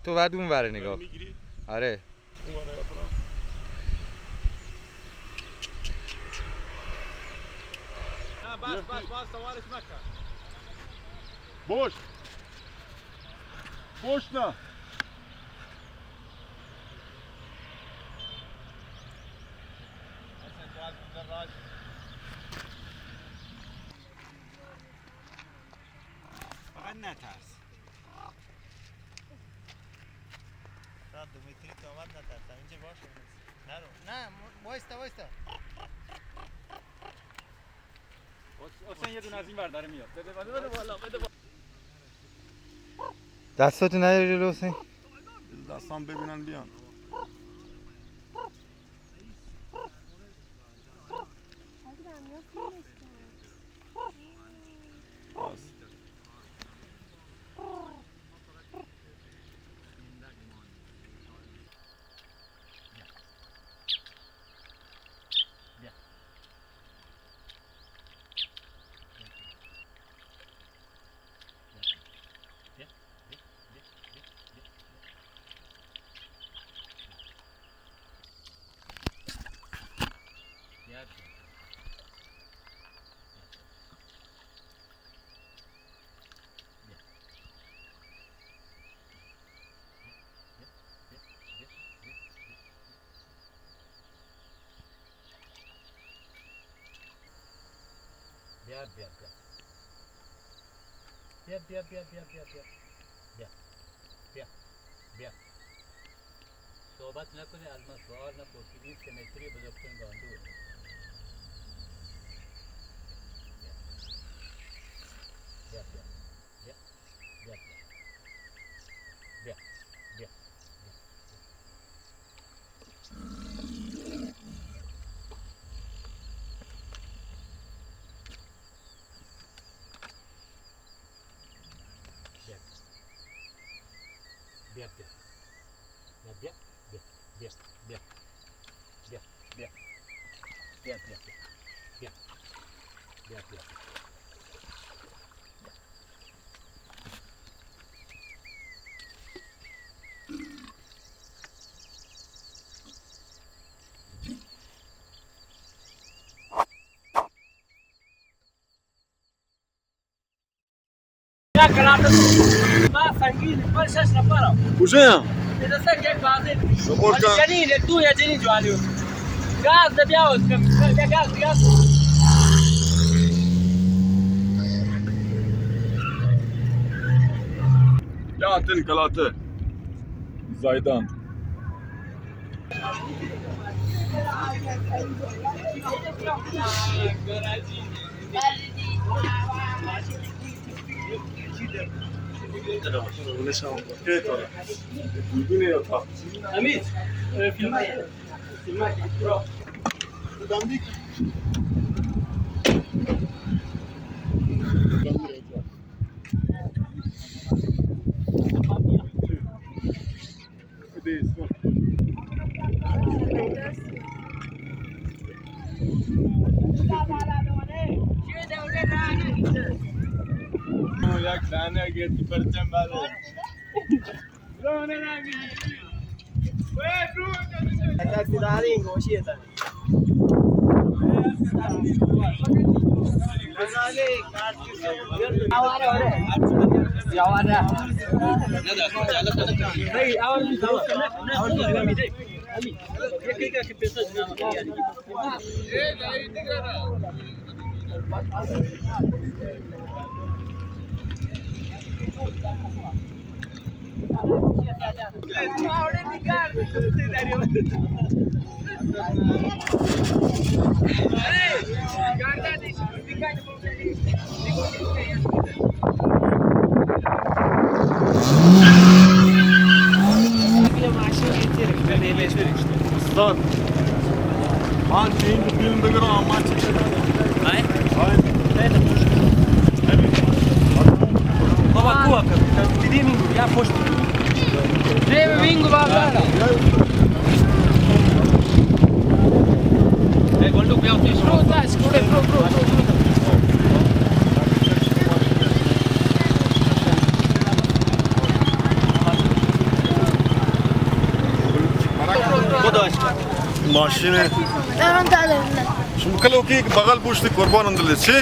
تو بعد اون ور نگاه. آره بس سوارش مکن. boş نه فقط نترس. تا 2 متری تا اومد نترسم اینجا باشه. نرو نه وایستا حسین یه دونه از این ور داره میاد. بده بالا بده بالا. دستاتو نداری جلو حسین؟ دستان ببینن بیان بیا صحبت نکنی از من سوال نپرسی 20 متری بزرگترین گاندور بیا ما سنگین پر 6 نفر. کجا اذا سنگ یک بازی. شما جنین تو یا جنین جوالیو. گاز ده بیاوز کم. گاز. یا تن کلاته زایدان امید فیلم یک دانه گیتی پرچم بالا تاکسیداری گوشیه تا من چین فیلم بگیرم من چی بابا کوه دیدی مینگو یا پشت نه مینگو بابا گلدو بیاو ماشین من دادم شما کلو کی بغل پشت قربان اندل چی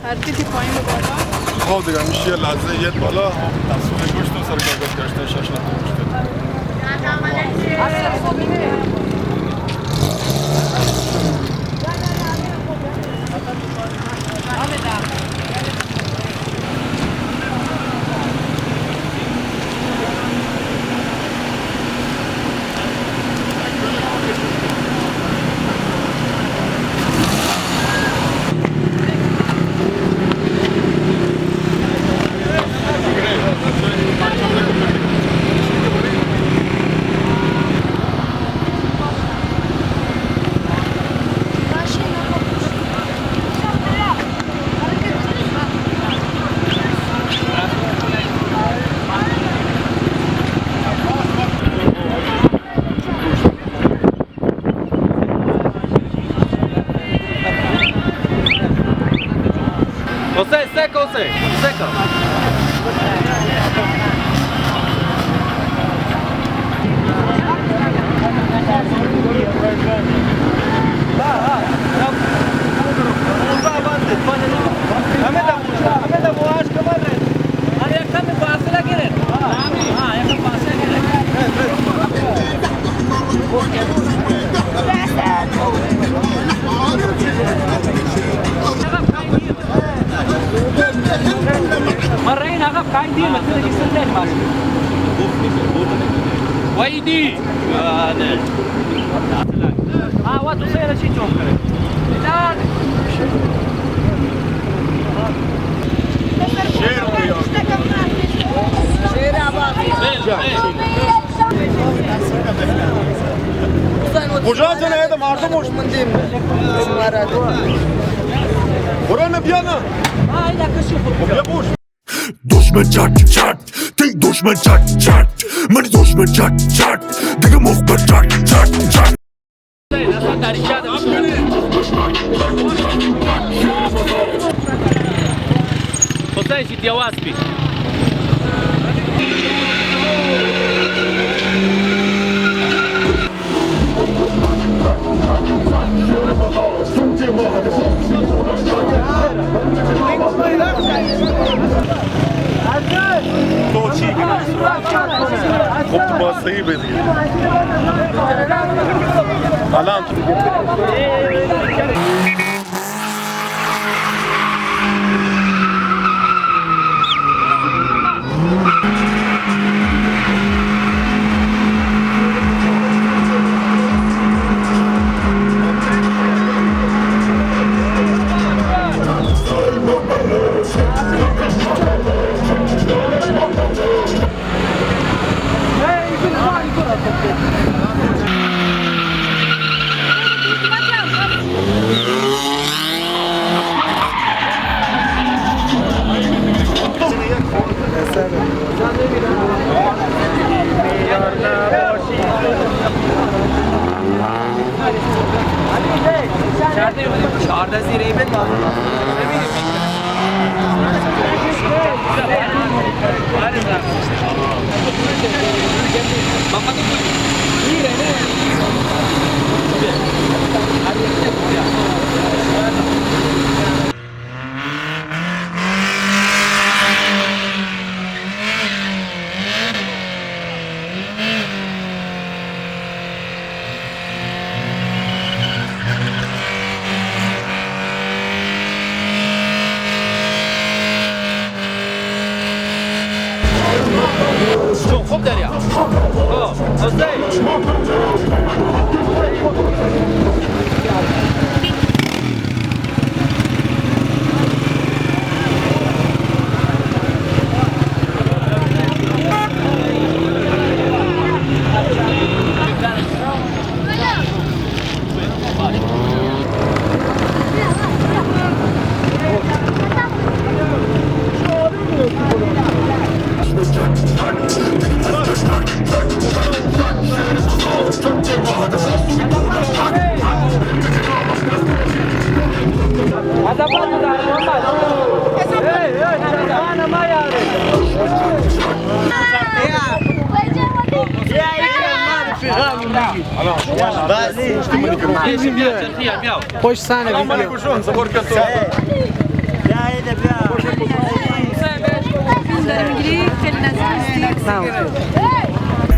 حرکتی پایین بالا خب دیگه میشه لحظه یه بالا تصویر گوشت و سرکار گشته شش نفر José, seca, José. Seca. مرين هغه قاعدين مثل اللي سنتين ماشي ويدي واتو سير شي تشوف لا کجا زنه مردم مش مندیم برو بیانا اینا کشو بیا بوش Düşman çat çat, tek düşman çat çat. Mani düşman çat çat, tek muhbir çat çat çat. José, și Tiawaspi. तो ठीक है खूब तो बात सही है हालात Şarda zireyi ben خوب دریا Çat çat, خوش سنة مالك وشون صبر كنتو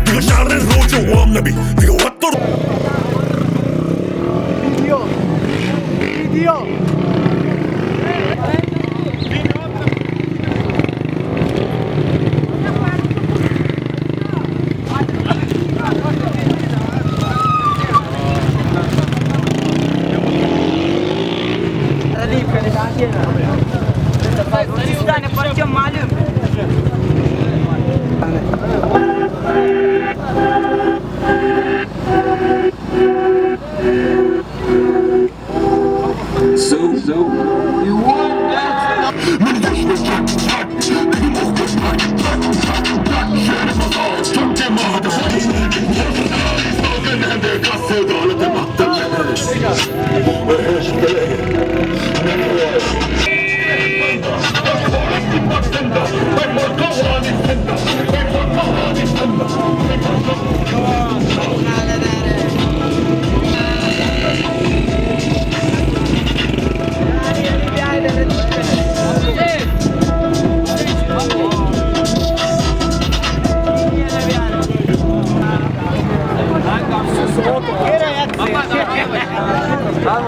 تيجي شعر الروج وام نبي تيجي وتر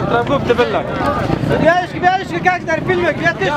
تربوب تبلك بيعيش كاكتر فيلمك بيعطيش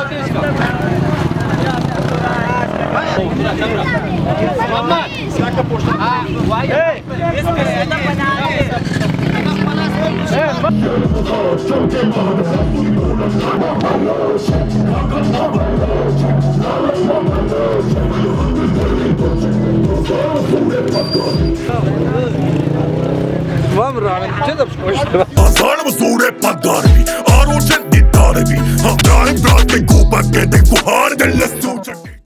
Azar mısure padarbi Aro cenni darbi Hamdaim brat kuba gedek buhar delestu çekti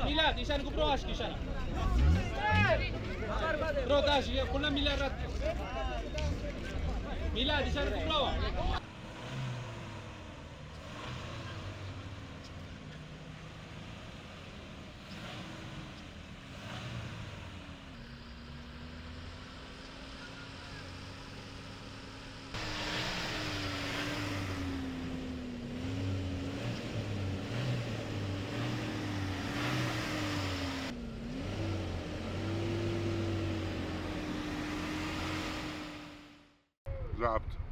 ميلاد ايشان قبروهاش ايشان بروداش كلنا ميلاد ميلاد ايشان قبروها لعبت